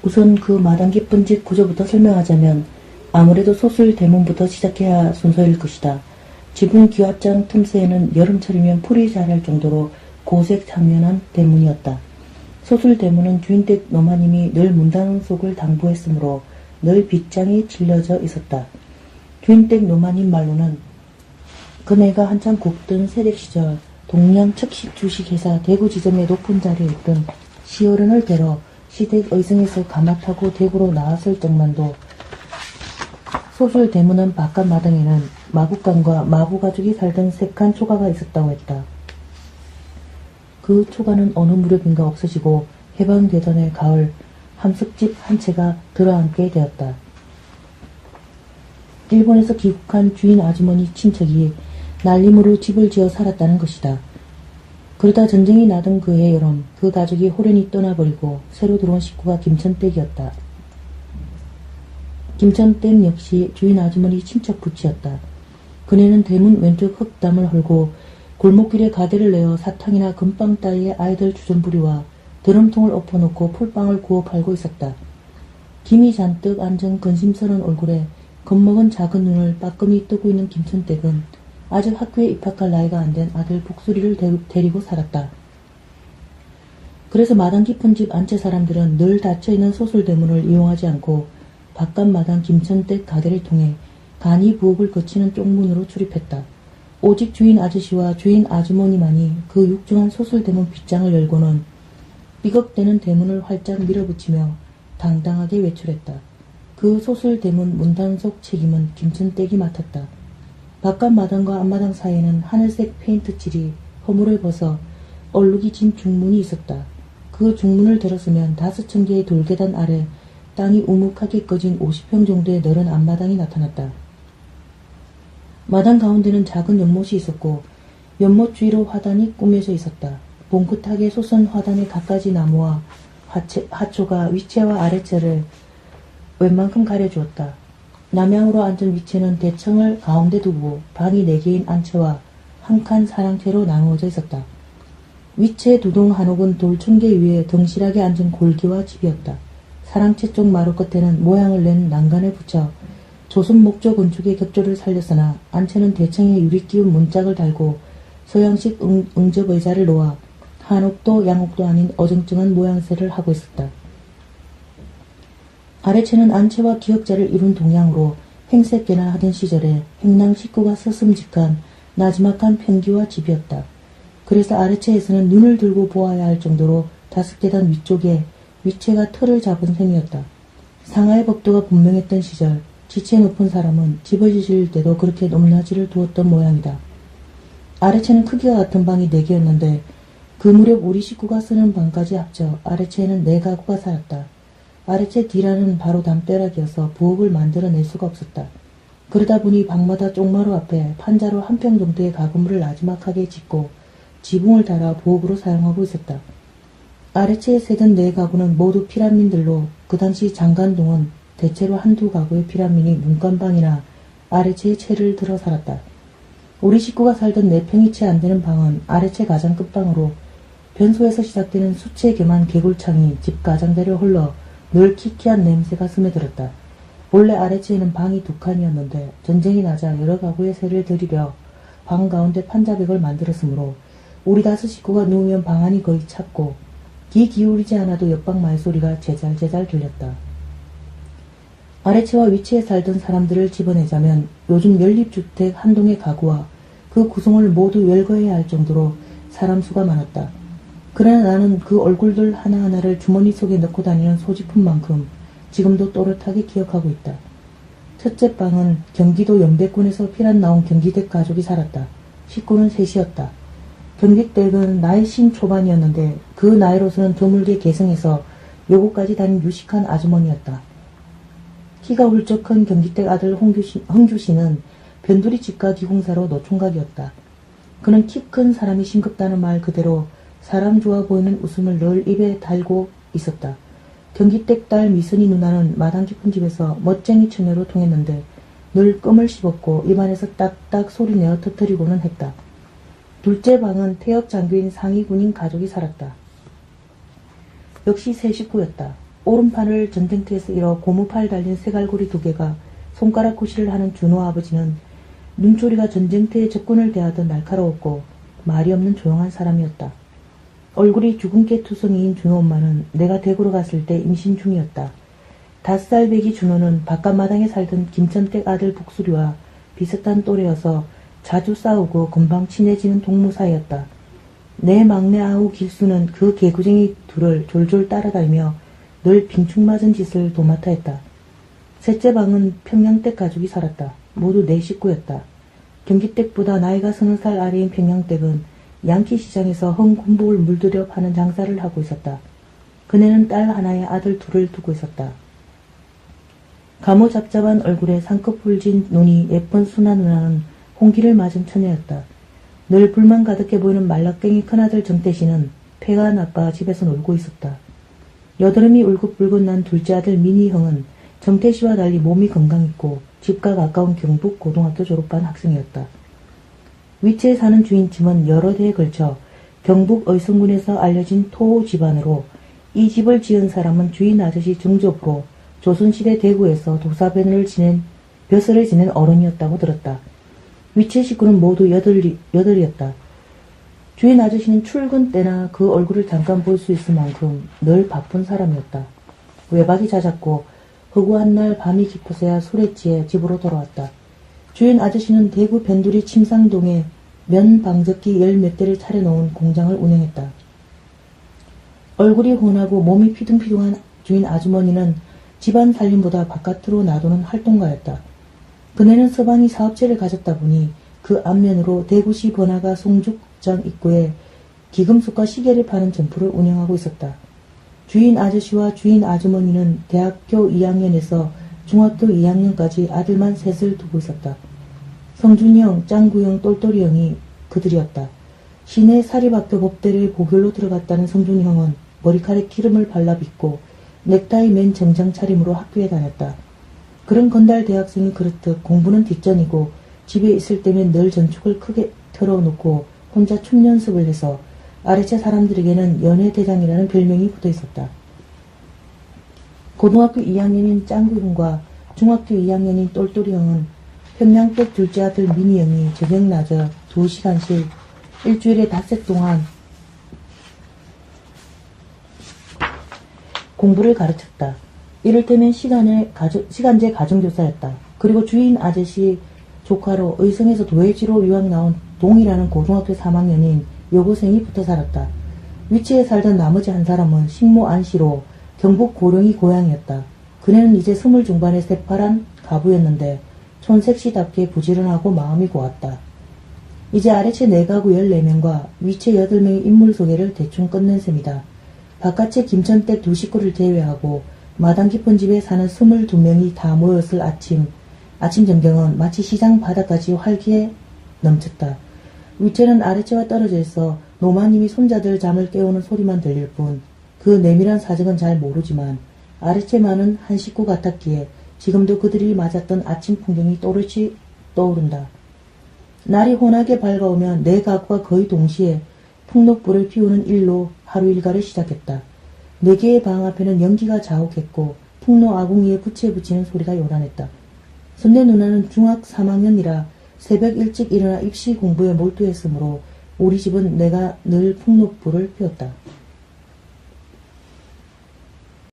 우선 그 마당 깊은 집 구조부터 설명하자면 아무래도 소술 대문부터 시작해야 순서일 것이다. 지붕 기와장 틈새에는 여름철이면 풀이 자랄 정도로 고색 장면한 대문이었다. 소술 대문은 주인댁 노마님이 늘 문단 속을 당부했으므로 늘 빗장이 질려져 있었다. 주인댁 노마님 말로는 그네가 한참 굽던 세댁 시절 동양 척식 주식회사 대구 지점의 높은 자리에 있던 시어른을 뵈러 시댁 의성에서 가마 타고 대구로 나왔을 적만도 소술 대문은 바깥 마당에는 마국간과 마부 가족이 살던 색한 초가가 있었다고 했다. 그 초가는 어느 무렵인가 없어지고 해방되던 해 가을 함석집 한 채가 들어앉게 되었다. 일본에서 귀국한 주인 아주머니 친척이 날림으로 집을 지어 살았다는 것이다. 그러다 전쟁이 나던 그해 여름 그 가족이 호련히 떠나버리고 새로 들어온 식구가 김천댁이었다. 김천댁 역시 주인 아주머니 친척 부치였다. 그네는 대문 왼쪽 흙담을 헐고 골목길에 가대를 내어 사탕이나 금빵 따위의 아이들 주전부리와 드럼통을 엎어놓고 풀빵을 구워 팔고 있었다. 김이 잔뜩 앉은 근심스러운 얼굴에 겁먹은 작은 눈을 빠끔히 뜨고 있는 김천댁은 아직 학교에 입학할 나이가 안 된 아들 복수리를 데리고 살았다. 그래서 마당 깊은 집 안채 사람들은 늘 닫혀있는 소술대문을 이용하지 않고 바깥 마당 김천댁 가게를 통해 간이 부엌을 거치는 쪽문으로 출입했다. 오직 주인 아저씨와 주인 아주머니만이 그 육중한 소술대문 빗장을 열고는 삐걱대는 대문을 활짝 밀어붙이며 당당하게 외출했다. 그 소술대문 문단속 책임은 김천댁이 맡았다. 바깥 마당과 앞마당 사이에는 하늘색 페인트 칠이 허물을 벗어 얼룩이 진 중문이 있었다. 그 중문을 들었으면 5,000개의 돌계단 아래 땅이 우묵하게 꺼진 50평 정도의 넓은 앞마당이 나타났다. 마당 가운데는 작은 연못이 있었고 연못 주위로 화단이 꾸며져 있었다. 봉긋하게 솟은 화단의 갖가지 나무와 하초가 위채와 아래채를 웬만큼 가려주었다. 남향으로 앉은 위채는 대청을 가운데 두고 방이 4개인 안채와 한 칸 사랑채로 나누어져 있었다. 위채 두동 한옥은 돌층계 위에 덩실하게 앉은 골기와 집이었다. 사랑채 쪽 마루 끝에는 모양을 낸 난간을 붙여 조선 목조 건축의 격조를 살렸으나 안채는 대청에 유리 끼운 문짝을 달고 서양식 응접 의자를 놓아 한옥도 양옥도 아닌 어정쩡한 모양새를 하고 있었다. 아래채는 안채와 기역자를 이룬 동양으로 행색계나 하던 시절에 행랑 식구가 서슴직한 나지막한 편기와 집이었다. 그래서 아래채에서는 눈을 들고 보아야 할 정도로 5계단 위쪽에 위채가 틀을 잡은 셈이었다. 상하의 법도가 분명했던 시절 지체 높은 사람은 집을 지실 때도 그렇게 높낮이를 두었던 모양이다. 아래채는 크기가 같은 방이 4개였는데 그 무렵 우리 식구가 쓰는 방까지 합쳐 아래채에는 4가구가 살았다. 아래채 뒤라는 바로 담벼락이어서 부엌을 만들어낼 수가 없었다. 그러다 보니 방마다 쪽마루 앞에 판자로 1평 정도의 가구물을 나지막하게 짓고 지붕을 달아 부엌으로 사용하고 있었다. 아래채에 세던 4가구는 모두 피란민들로 그 당시 장간동은 대체로 1~2가구의 피란민이 문간방이나 아래채에 채를 들어 살았다. 우리 식구가 살던 4평이 채 안되는 방은 아래채 가장 끝방으로 변소에서 시작되는 수채 겸한 개굴창이 집 가장자리를 홀러 늘 키키한 냄새가 스며들었다. 본래 아래채에는 방이 2칸이었는데 전쟁이 나자 여러 가구의 세를 들이려 방 가운데 판자백을 만들었으므로 우리 5 식구가 누우면 방 안이 거의 찼고 귀 기울이지 않아도 옆방 말소리가 제잘제잘 들렸다. 아래채와 위채에 살던 사람들을 집어내자면 요즘 연립주택 한 동의 가구와 그 구성을 모두 열거해야 할 정도로 사람 수가 많았다. 그러나 나는 그 얼굴들 하나하나를 주머니 속에 넣고 다니는 소지품만큼 지금도 또렷하게 기억하고 있다. 첫째 방은 경기도 연백군에서 피란 나온 경기댁 가족이 살았다. 식구는 3이었다. 경기댁은 나이 신 초반이었는데 그 나이로서는 드물게 계승해서 요고까지 다닌 유식한 아주머니였다. 키가 훌쩍 큰 경기댁 아들 흥규씨는 변두리 집가 기공사로 노총각이었다. 그는 키 큰 사람이 싱겁다는 말 그대로 사람 좋아 보이는 웃음을 늘 입에 달고 있었다. 경기댁 딸 미선이 누나는 마당 깊은 집에서 멋쟁이 처녀로 통했는데 늘 끔을 씹었고 입안에서 딱딱 소리내어 터뜨리고는 했다. 둘째 방은 태역 장교인 상위 군인 가족이 살았다. 역시 3 식구였다. 오른팔을 전쟁터에서 잃어 고무팔 달린 새갈고리 2개가 손가락 구실을 하는 준호 아버지는 눈초리가 전쟁터에 적군을 대하듯 날카로웠고 말이 없는 조용한 사람이었다. 얼굴이 죽은 깨 투성이인 준호 엄마는 내가 대구로 갔을 때 임신 중이었다. 5살 배기 준호는 바깥마당에 살던 김천댁 아들 북수리와 비슷한 또래여서 자주 싸우고 금방 친해지는 동무 사이였다. 내 막내 아우 길수는 그 개구쟁이 둘을 졸졸 따라다니며 늘 빙충맞은 짓을 도맡아 했다. 셋째 방은 평양댁 가족이 살았다. 모두 4식구였다. 경기댁보다 나이가 30살 아래인 평양댁은 양키 시장에서 헌군복을 물들여 파는 장사를 하고 있었다. 그네는 딸 하나에 아들 2을 두고 있었다. 가모잡잡한 얼굴에 상급불진 눈이 예쁜 순한 누나는 홍기를 맞은 처녀였다. 늘 불만 가득해 보이는 말라깽이 큰아들 정태씨는 폐가 나빠 집에서 놀고 있었다. 여드름이 울긋불긋 난 둘째 아들 민희형은 정태씨와 달리 몸이 건강했고 집과 가까운 경북 고등학교 졸업한 학생이었다. 위치에 사는 주인집은 여러 대에 걸쳐 경북 의성군에서 알려진 토호 집안으로 이 집을 지은 사람은 주인 아저씨 정접으로 조선시대 대구에서 도사변을 지낸 벼슬을 지낸 어른이었다고 들었다. 위치의 식구는 모두 8이었다. 주인 아저씨는 출근 때나 그 얼굴을 잠깐 볼 수 있을 만큼 늘 바쁜 사람이었다. 외박이 잦았고 허구한 날 밤이 깊어서야 술에 취해 집으로 돌아왔다. 주인 아저씨는 대구 변두리 침상동에 면 방적기 10몇 대를 차려놓은 공장을 운영했다. 얼굴이 훤하고 몸이 피둥피둥한 주인 아주머니는 집안 살림보다 바깥으로 나도는 활동가였다. 그네는 서방이 사업체를 가졌다 보니 그 앞면으로 대구시 번화가 송죽장 입구에 기금속과 시계를 파는 점포를 운영하고 있었다. 주인 아저씨와 주인 아주머니는 대학교 2학년에서 중학교 2학년까지 아들만 셋을 두고 있었다. 성준형, 짱구형, 똘똘이형이 그들이었다. 시내 사립학교 법대를 보결로 들어갔다는 성준형은 머리카락에 기름을 발라빗고 넥타이 맨 정장 차림으로 학교에 다녔다. 그런 건달 대학생이 그렇듯 공부는 뒷전이고 집에 있을 때면 늘 전축을 크게 틀어놓고 혼자 춤 연습을 해서 아래채 사람들에게는 연애대장이라는 별명이 붙어있었다. 고등학교 2학년인 짱구형과 중학교 2학년인 똘똘이 형은 평양댁 둘째 아들 민희 형이 저녁 낮에 2시간씩 일주일에 닷새 동안 공부를 가르쳤다. 이를테면 시간제 가정교사였다. 그리고 주인 아저씨 조카로 의성에서 도예지로 유학 나온 동이라는 고등학교 3학년인 여고생이 붙어 살았다. 위치에 살던 나머지 한 사람은 식모 안씨로 경북 고령이 고향이었다. 그네는 이제 20 중반의 새파란 가부였는데 촌색시답게 부지런하고 마음이 고왔다. 이제 아래채 4가구 14명과 위채 8명의 인물 소개를 대충 끝낸 셈이다. 바깥채 김천댁 2식구를 제외하고 마당 깊은 집에 사는 22명이 다 모였을 아침 전경은 마치 시장 바닥까지 활기에 넘쳤다. 위채는 아래채와 떨어져 있어 노마님이 손자들 잠을 깨우는 소리만 들릴 뿐 그 내밀한 사정은 잘 모르지만 아래채만은 한 식구 같았기에 지금도 그들이 맞았던 아침 풍경이 또렷이 떠오른다. 날이 환하게 밝아오면 4가구가 거의 동시에 풍록불을 피우는 일로 하루 일과를 시작했다. 4개의 방 앞에는 연기가 자욱했고 풍로 아궁이에 부채 붙이는 소리가 요란했다. 선내 누나는 중학 3학년이라 새벽 일찍 일어나 입시 공부에 몰두했으므로 우리 집은 내가 늘 풍록불을 피웠다.